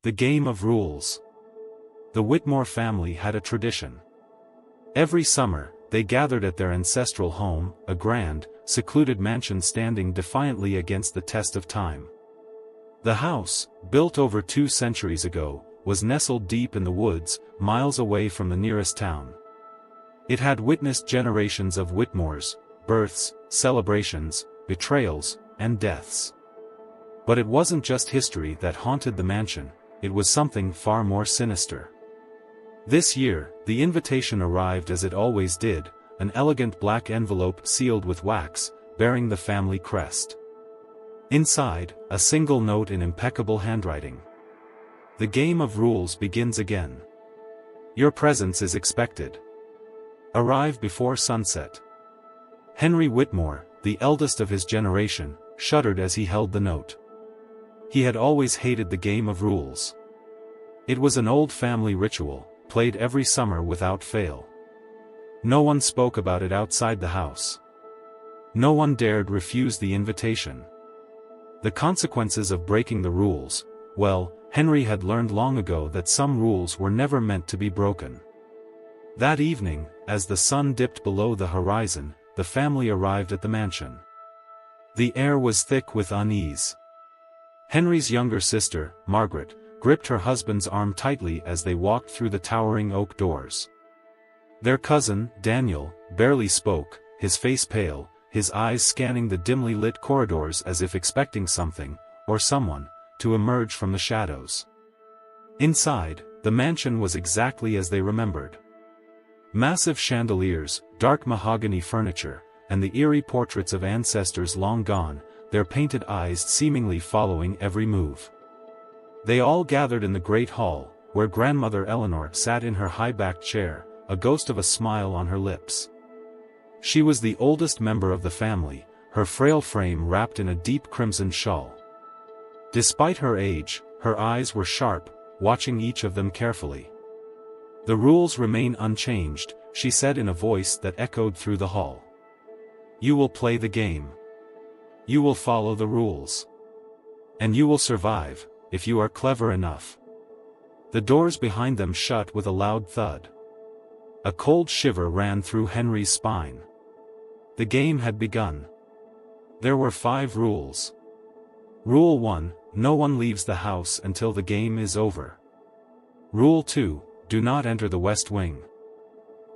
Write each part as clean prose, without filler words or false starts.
The game of rules. The Whitmore family had a tradition. Every summer, they gathered at their ancestral home, a grand, secluded mansion standing defiantly against the test of time. The house, built over 2 centuries ago, was nestled deep in the woods, miles away from the nearest town. It had witnessed generations of Whitmores, births, celebrations, betrayals, and deaths. But it wasn't just history that haunted the mansion, it was something far more sinister. This year, the invitation arrived as it always did, an elegant black envelope sealed with wax, bearing the family crest. Inside, a single note in impeccable handwriting. The game of rules begins again. Your presence is expected. Arrive before sunset. Henry Whitmore, the eldest of his generation, shuddered as he held the note. He had always hated the game of rules. It was an old family ritual, played every summer without fail. No one spoke about it outside the house. No one dared refuse the invitation. The consequences of breaking the rules, well, Henry had learned long ago that some rules were never meant to be broken. That evening, as the sun dipped below the horizon, the family arrived at the mansion. The air was thick with unease. Henry's younger sister, Margaret, gripped her husband's arm tightly as they walked through the towering oak doors. Their cousin, Daniel, barely spoke, his face pale, his eyes scanning the dimly lit corridors as if expecting something, or someone, to emerge from the shadows. Inside, the mansion was exactly as they remembered. Massive chandeliers, dark mahogany furniture, and the eerie portraits of ancestors long gone, their painted eyes seemingly following every move. They all gathered in the great hall, where Grandmother Eleanor sat in her high-backed chair, a ghost of a smile on her lips. She was the oldest member of the family, her frail frame wrapped in a deep crimson shawl. Despite her age, her eyes were sharp, watching each of them carefully. "The rules remain unchanged," she said in a voice that echoed through the hall. "You will play the game. You will follow the rules. And you will survive, if you are clever enough." The doors behind them shut with a loud thud. A cold shiver ran through Henry's spine. The game had begun. There were 5 rules. Rule 1, no one leaves the house until the game is over. Rule 2, do not enter the West Wing.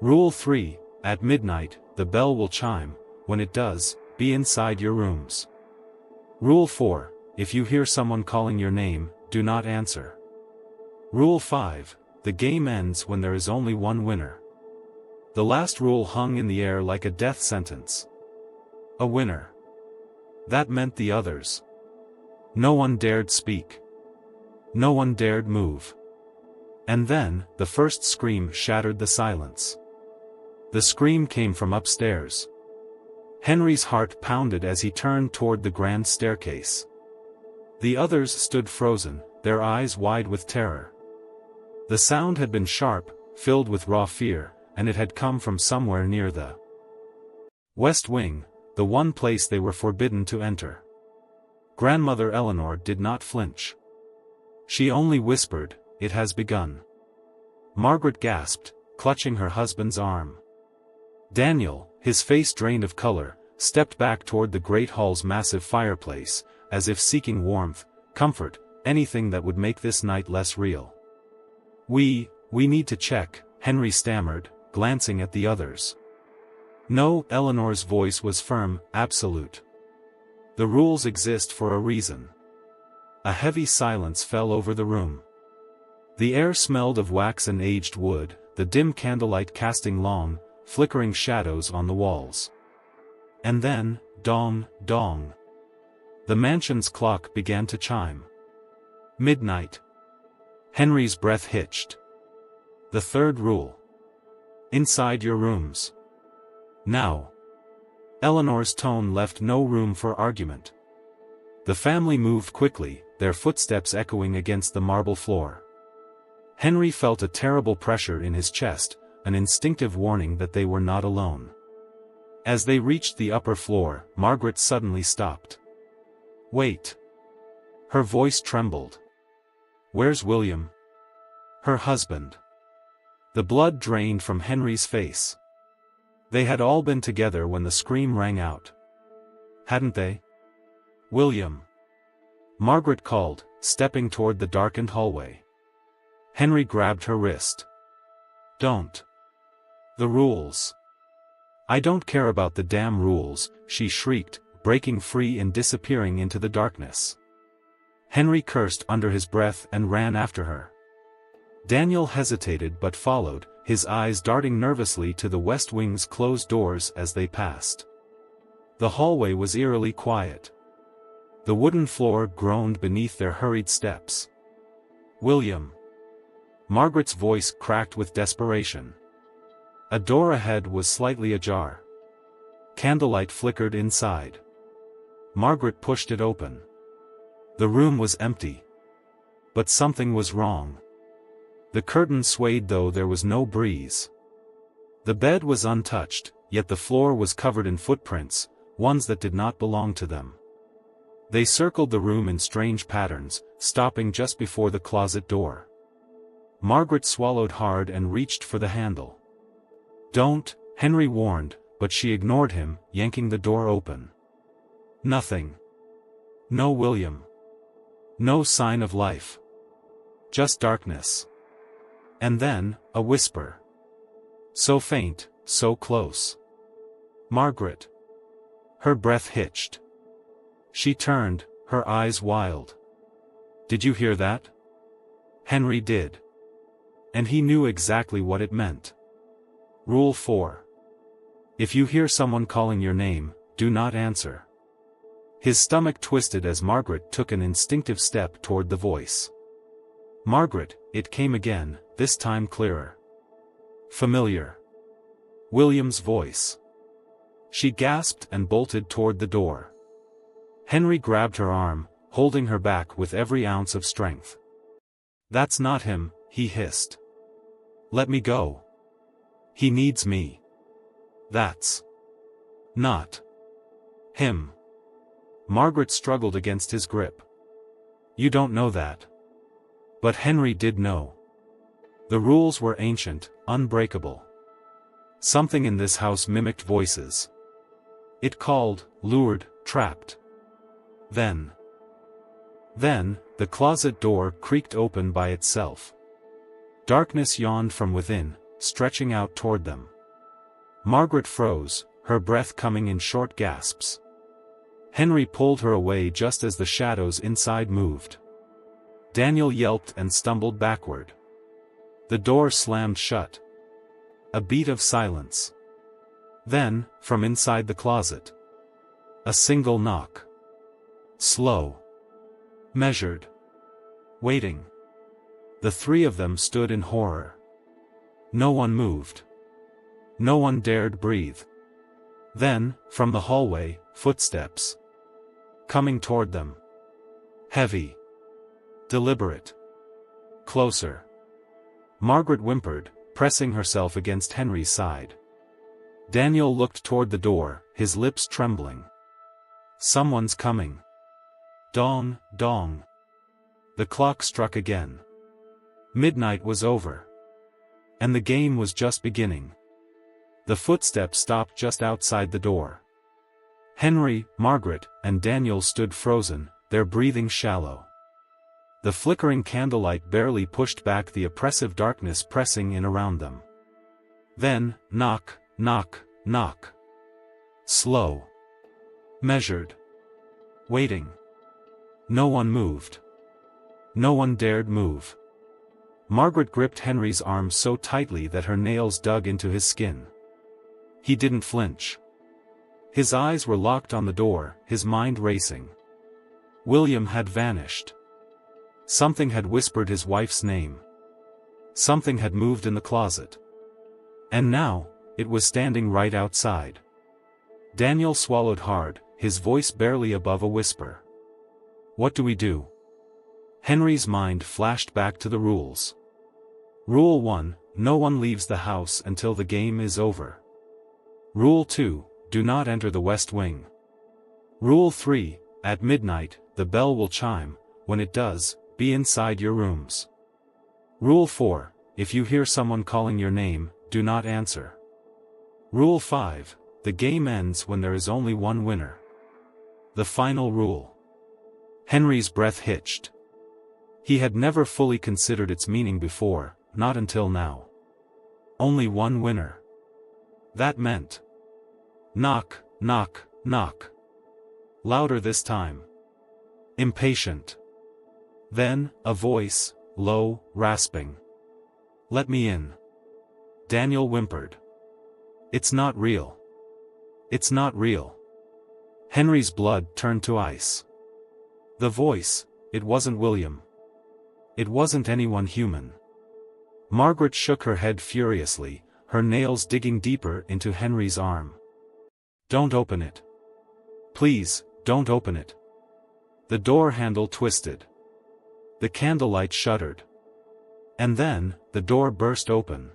Rule 3, at midnight, the bell will chime, when it does, be inside your rooms. Rule 4, if you hear someone calling your name, do not answer. Rule 5, the game ends when there is only one winner. The last rule hung in the air like a death sentence. A winner. That meant the others. No one dared speak. No one dared move. And then, the first scream shattered the silence. The scream came from upstairs. Henry's heart pounded as he turned toward the grand staircase. The others stood frozen, their eyes wide with terror. The sound had been sharp, filled with raw fear, and it had come from somewhere near the West Wing, the one place they were forbidden to enter. Grandmother Eleanor did not flinch. She only whispered, "It has begun." Margaret gasped, clutching her husband's arm. Daniel, his face drained of color, stepped back toward the great hall's massive fireplace, as if seeking warmth, comfort, anything that would make this night less real. We need to check," Henry stammered, glancing at the others. "No," Eleanor's voice was firm, absolute. "The rules exist for a reason." A heavy silence fell over the room. The air smelled of wax and aged wood, the dim candlelight casting long, flickering shadows on the walls. And then, dong, dong. The mansion's clock began to chime. Midnight. Henry's breath hitched. The third rule. Inside your rooms. Now. Eleanor's tone left no room for argument. The family moved quickly, their footsteps echoing against the marble floor. Henry felt a terrible pressure in his chest, an instinctive warning that they were not alone. As they reached the upper floor, Margaret suddenly stopped. "Wait." Her voice trembled. Where's William? Her husband. The blood drained from Henry's face. They had all been together when the scream rang out. Hadn't they? William. Margaret called, stepping toward the darkened hallway. Henry grabbed her wrist. Don't. The rules. I don't care about the damn rules, she shrieked, breaking free and disappearing into the darkness. Henry cursed under his breath and ran after her. Daniel hesitated but followed, his eyes darting nervously to the West Wing's closed doors as they passed. The hallway was eerily quiet. The wooden floor groaned beneath their hurried steps. William. Margaret's voice cracked with desperation. A door ahead was slightly ajar. Candlelight flickered inside. Margaret pushed it open. The room was empty. But something was wrong. The curtain swayed though there was no breeze. The bed was untouched, yet the floor was covered in footprints, ones that did not belong to them. They circled the room in strange patterns, stopping just before the closet door. Margaret swallowed hard and reached for the handle. Don't, Henry warned, but she ignored him, yanking the door open. Nothing. No William. No sign of life. Just darkness. And then, a whisper. So faint, so close. Margaret. Her breath hitched. She turned, her eyes wild. Did you hear that? Henry did. And he knew exactly what it meant. Rule 4. If you hear someone calling your name, do not answer. His stomach twisted as Margaret took an instinctive step toward the voice. Margaret, it came again, this time clearer. Familiar. William's voice. She gasped and bolted toward the door. Henry grabbed her arm, holding her back with every ounce of strength. That's not him, he hissed. Let me go. He needs me. That's not him. Margaret struggled against his grip. You don't know that. But Henry did know. The rules were ancient, unbreakable. Something in this house mimicked voices. It called, lured, trapped. Then, the closet door creaked open by itself. Darkness yawned from within, stretching out toward them. Margaret froze, her breath coming in short gasps. Henry pulled her away just as the shadows inside moved. Daniel yelped and stumbled backward. The door slammed shut. A beat of silence. Then, from inside the closet. A single knock. Slow. Measured. Waiting. The three of them stood in horror. No one moved. No one dared breathe. Then, from the hallway, footsteps. Coming toward them. Heavy. Deliberate. Closer. Margaret whimpered, pressing herself against Henry's side. Daniel looked toward the door, his lips trembling. Someone's coming. Dong, dong. The clock struck again. Midnight was over. And the game was just beginning. The footsteps stopped just outside the door. Henry, Margaret, and Daniel stood frozen, their breathing shallow. The flickering candlelight barely pushed back the oppressive darkness pressing in around them. Then, knock, knock, knock. Slow. Measured. Waiting. No one moved. No one dared move. Margaret gripped Henry's arm so tightly that her nails dug into his skin. He didn't flinch. His eyes were locked on the door, his mind racing. William had vanished. Something had whispered his wife's name. Something had moved in the closet. And now, it was standing right outside. Daniel swallowed hard, his voice barely above a whisper. What do we do? Henry's mind flashed back to the rules. Rule 1, no one leaves the house until the game is over. Rule 2, do not enter the West Wing. Rule 3, at midnight, the bell will chime. When it does, be inside your rooms. Rule 4, if you hear someone calling your name, do not answer. Rule 5, the game ends when there is only one winner. The final rule. Henry's breath hitched. He had never fully considered its meaning before, not until now. Only one winner. That meant. Knock, knock, knock. Louder this time. Impatient. Then, a voice, low, rasping. Let me in. Daniel whimpered. It's not real. It's not real. Henry's blood turned to ice. The voice, it wasn't William. It wasn't anyone human. Margaret shook her head furiously, her nails digging deeper into Henry's arm. Don't open it. Please, don't open it. The door handle twisted. The candlelight shuddered. And then, the door burst open.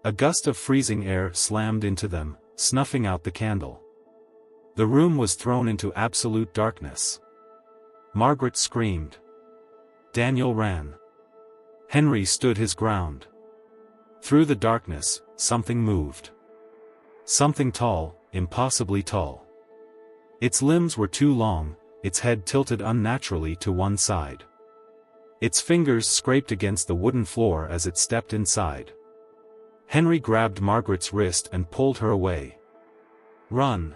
A gust of freezing air slammed into them, snuffing out the candle. The room was thrown into absolute darkness. Margaret screamed. Daniel ran. Henry stood his ground. Through the darkness, something moved. Something tall, impossibly tall. Its limbs were too long, its head tilted unnaturally to one side. Its fingers scraped against the wooden floor as it stepped inside. Henry grabbed Margaret's wrist and pulled her away. Run!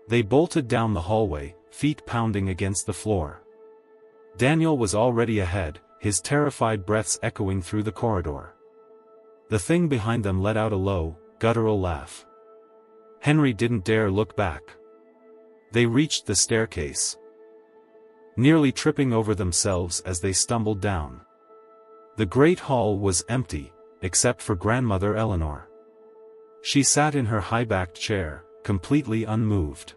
They bolted down the hallway, feet pounding against the floor. Daniel was already ahead, his terrified breaths echoing through the corridor. The thing behind them let out a low, guttural laugh. Henry didn't dare look back. They reached the staircase, nearly tripping over themselves as they stumbled down. The great hall was empty, except for Grandmother Eleanor. She sat in her high-backed chair, completely unmoved.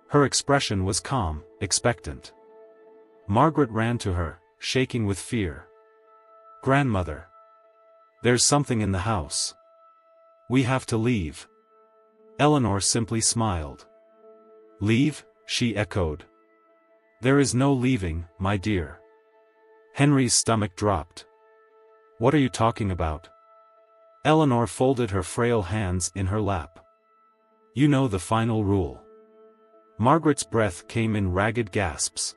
Her expression was calm, expectant. Margaret ran to her, shaking with fear. Grandmother. There's something in the house. We have to leave. Eleanor simply smiled. Leave? She echoed. There is no leaving, my dear. Henry's stomach dropped. What are you talking about? Eleanor folded her frail hands in her lap. You know the final rule. Margaret's breath came in ragged gasps.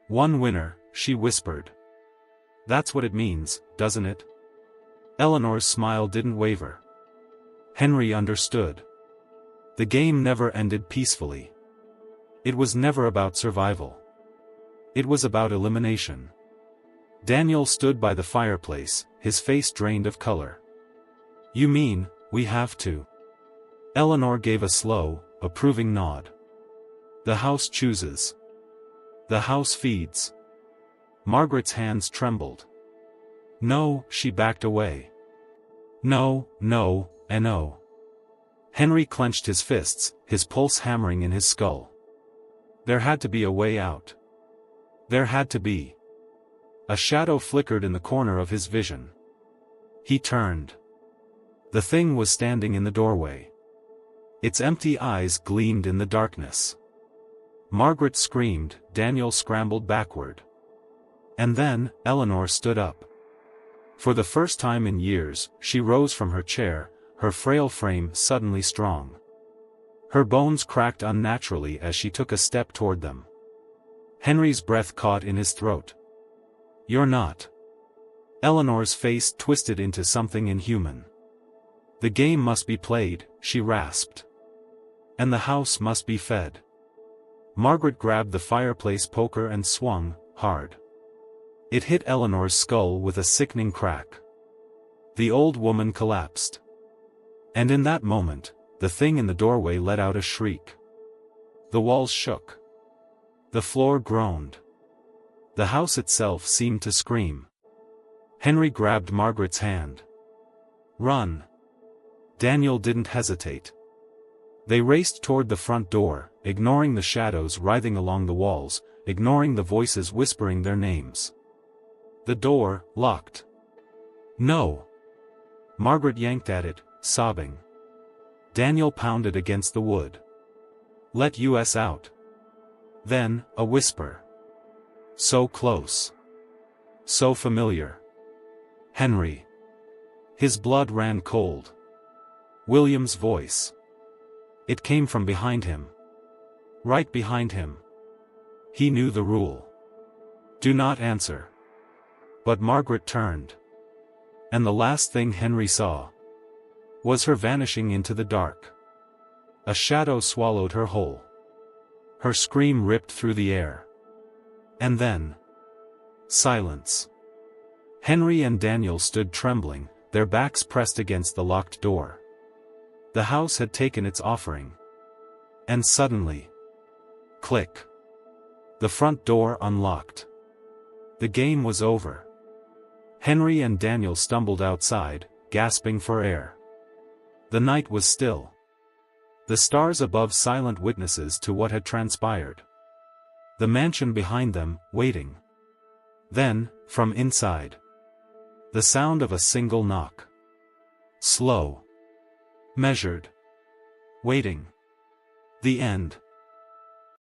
One winner, she whispered. That's what it means, doesn't it? Eleanor's smile didn't waver. Henry understood. The game never ended peacefully. It was never about survival. It was about elimination. Daniel stood by the fireplace, his face drained of color. You mean, we have to? Eleanor gave a slow, approving nod. The house chooses. The house feeds. Margaret's hands trembled. No, she backed away. No, no, and no. Henry clenched his fists, his pulse hammering in his skull. There had to be a way out. There had to be. A shadow flickered in the corner of his vision. He turned. The thing was standing in the doorway. Its empty eyes gleamed in the darkness. Margaret screamed, Daniel scrambled backward. And then, Eleanor stood up. For the first time in years, she rose from her chair, her frail frame suddenly strong. Her bones cracked unnaturally as she took a step toward them. Henry's breath caught in his throat. You're not. Eleanor's face twisted into something inhuman. The game must be played, she rasped. And the house must be fed. Margaret grabbed the fireplace poker and swung, hard. It hit Eleanor's skull with a sickening crack. The old woman collapsed. And in that moment, the thing in the doorway let out a shriek. The walls shook. The floor groaned. The house itself seemed to scream. Henry grabbed Margaret's hand. Run. Daniel didn't hesitate. They raced toward the front door, ignoring the shadows writhing along the walls, ignoring the voices whispering their names. The door, locked. No. Margaret yanked at it, sobbing. Daniel pounded against the wood. Let us out. Then, a whisper. So close. So familiar. Henry. His blood ran cold. William's voice. It came from behind him. Right behind him. He knew the rule. Do not answer. But Margaret turned. And the last thing Henry saw was her vanishing into the dark. A shadow swallowed her whole. Her scream ripped through the air. And then, silence. Henry and Daniel stood trembling, their backs pressed against the locked door. The house had taken its offering. And suddenly, click. The front door unlocked. The game was over. Henry and Daniel stumbled outside, gasping for air. The night was still. The stars above silent witnesses to what had transpired. The mansion behind them, waiting. Then, from inside, the sound of a single knock. Slow. Measured. Waiting. The end.